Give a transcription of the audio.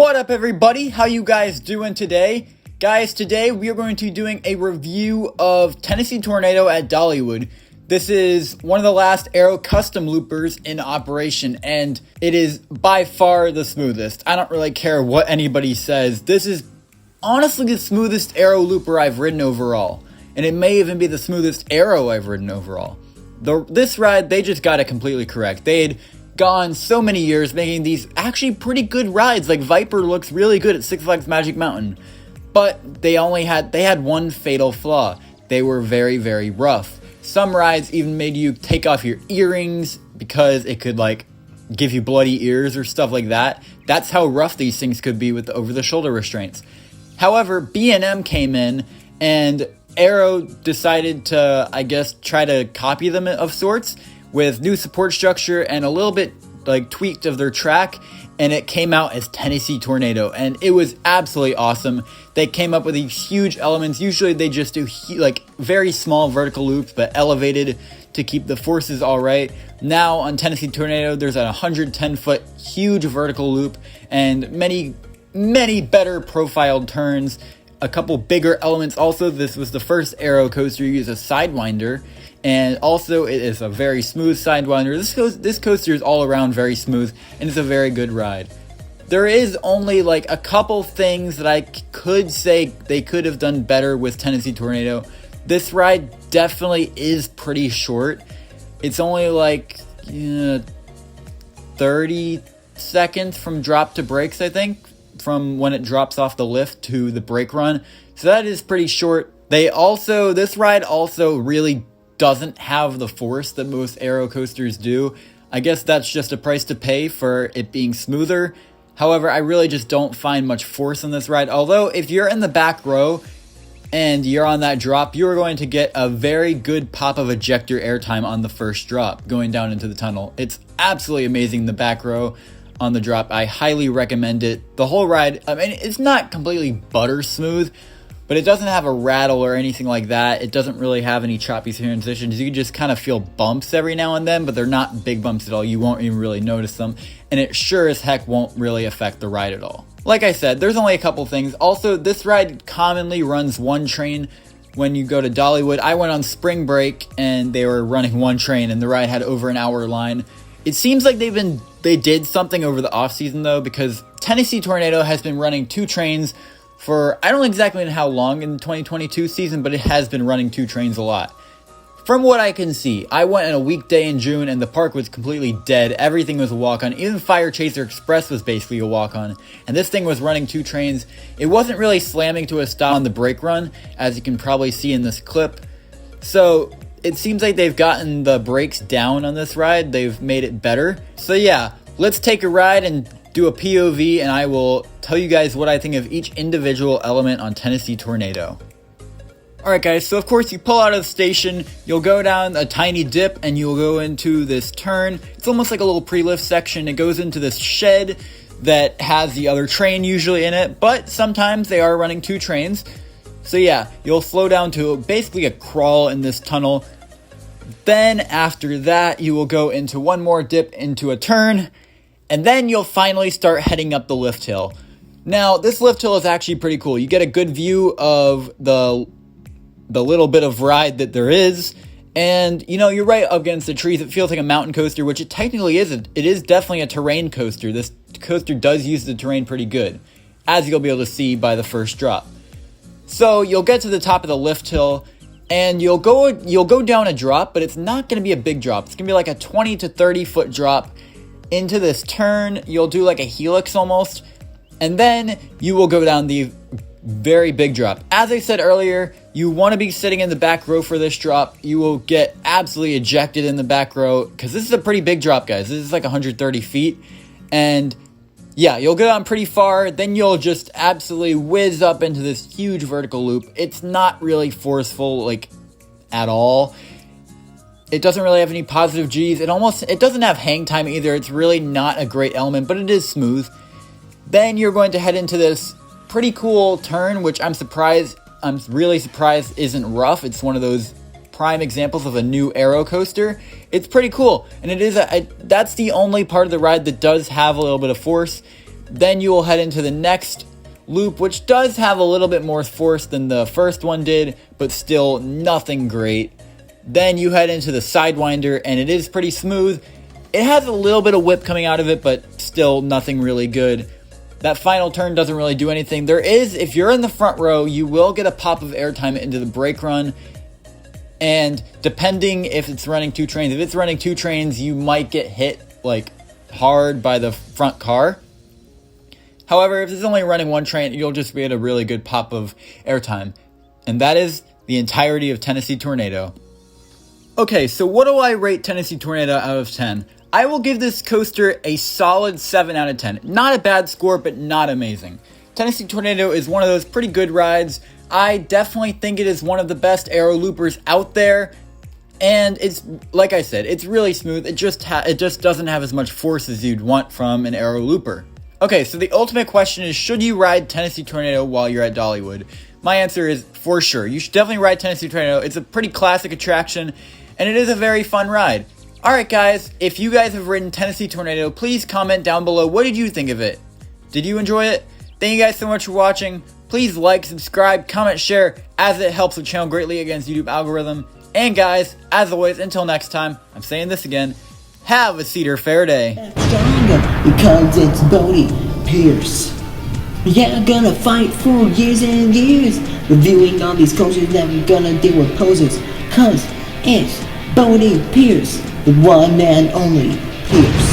What up, everybody? How you guys doing today? Guys, today we are going to be doing a review of Tennessee Tornado at Dollywood. This is one of the last Aero custom loopers in operation, and it is by far the smoothest. I don't really care what anybody says. This is honestly the smoothest Aero looper I've ridden overall, and it may even be the smoothest Aero I've ridden overall. This ride, they just got it completely correct. They had gone so many years making these actually pretty good rides. Like Viper looks really good at Six Flags Magic Mountain, but they had one fatal flaw. They were very, very rough. Some rides even made you take off your earrings because it could like give you bloody ears or stuff like that. That's how rough these things could be with the over-the-shoulder restraints. However, B&M came in and Aero decided to, I guess, try to copy them of sorts with new support structure and a little bit like tweaked of their track, and it came out as Tennessee Tornado, and it was absolutely awesome. They came up with these huge elements. Usually they just do like very small vertical loops but elevated to keep the forces all right. Now on Tennessee Tornado there's a 110-foot huge vertical loop and many better profiled turns, a couple bigger elements. Also, this was the first Aero coaster to use a Sidewinder, and also it is a very smooth Sidewinder. This coaster is all around very smooth, and it's a very good ride. There is only like a couple things that I could say they could have done better with Tennessee Tornado. This ride definitely is pretty short. It's only like 30 seconds from drop to brakes, I think, from when it drops off the lift to the brake run. So that is pretty short. This ride also really doesn't have the force that most Aero coasters do. I guess that's just a price to pay for it being smoother. However, I really just don't find much force in this ride. Although, if you're in the back row and you're on that drop, you're going to get a very good pop of ejector airtime on the first drop going down into the tunnel. It's absolutely amazing, the back row on the drop. I highly recommend it. The whole ride, I mean, it's not completely butter smooth, but it doesn't have a rattle or anything like that. It doesn't really have any choppy transitions. You can just kind of feel bumps every now and then, but they're not big bumps at all. You won't even really notice them, and it sure as heck won't really affect the ride at all. Like I said, there's only a couple things. Also, this ride commonly runs one train when you go to Dollywood. I went on spring break, and they were running one train, and the ride had over an hour line. It seems like they did something over the off season though, because Tennessee Tornado has been running two trains for, I don't exactly know how long in the 2022 season, but it has been running two trains a lot. From what I can see, I went on a weekday in June and the park was completely dead. Everything was a walk-on. Even Fire Chaser Express was basically a walk-on. And this thing was running two trains. It wasn't really slamming to a stop on the brake run, as you can probably see in this clip. So it seems like they've gotten the brakes down on this ride. They've made it better. So yeah, let's take a ride and do a POV, and I will tell you guys what I think of each individual element on Tennessee Tornado. Alright guys, so of course you pull out of the station, you'll go down a tiny dip and you'll go into this turn. It's almost like a little pre-lift section. It goes into this shed that has the other train usually in it, but sometimes they are running two trains. So yeah, you'll slow down to basically a crawl in this tunnel. Then after that, you will go into one more dip into a turn, and then you'll finally start heading up the lift hill. Now, this lift hill is actually pretty cool. You get a good view of the little bit of ride that there is, and you know, you're right up against the trees. It feels like a mountain coaster, which it technically isn't. It is definitely a terrain coaster. This coaster does use the terrain pretty good, as you'll be able to see by the first drop. So you'll get to the top of the lift hill, and you'll go down a drop, but it's not going to be a big drop. It's going to be like a 20 to 30 foot drop into this turn. You'll do like a helix almost, and then you will go down the very big drop. As I said earlier, you want to be sitting in the back row for this drop. You will get absolutely ejected in the back row, because this is a pretty big drop, guys. This is like 130 feet, and yeah, you'll go down pretty far, then you'll just absolutely whiz up into this huge vertical loop. It's not really forceful, like, at all. It doesn't really have any positive G's. It doesn't have hang time either. It's really not a great element, but it is smooth. Then you're going to head into this pretty cool turn, which I'm really surprised isn't rough. It's one of those prime examples of a new Aero coaster. It's pretty cool, and it is that's the only part of the ride that does have a little bit of force. Then you will head into the next loop, which does have a little bit more force than the first one did, but still nothing great. Then you head into the Sidewinder, and it is pretty smooth. It has a little bit of whip coming out of it, but still nothing really good. That final turn doesn't really do anything. There is, if you're in the front row, you will get a pop of airtime into the brake run. And depending if it's running two trains, if it's running two trains, you might get hit like hard by the front car. However, if it's only running one train, you'll just get a really good pop of airtime. And that is the entirety of Tennessee Tornado. Okay, so what do I rate Tennessee Tornado out of 10? I will give this coaster a solid 7 out of 10. Not a bad score, but not amazing. Tennessee Tornado is one of those pretty good rides. I definitely think it is one of the best aero loopers out there. And it's, like I said, it's really smooth. It just doesn't have as much force as you'd want from an aero looper. Okay, so the ultimate question is, should you ride Tennessee Tornado while you're at Dollywood? My answer is for sure. You should definitely ride Tennessee Tornado. It's a pretty classic attraction, and it is a very fun ride. Alright guys, if you guys have ridden Tennessee Tornado, please comment down below. What did you think of it? Did you enjoy it? Thank you guys so much for watching. Please like, subscribe, comment, share, as it helps the channel greatly against YouTube algorithm. And guys, as always, until next time, I'm saying this again, have a Cedar Fair day. Stronger because it's Bodie Pierce. Yeah, I'm gonna fight for years and years, reviewing all these coasters that we're gonna deal with poses, cause it's Bodie Pierce, the one man only Pierce.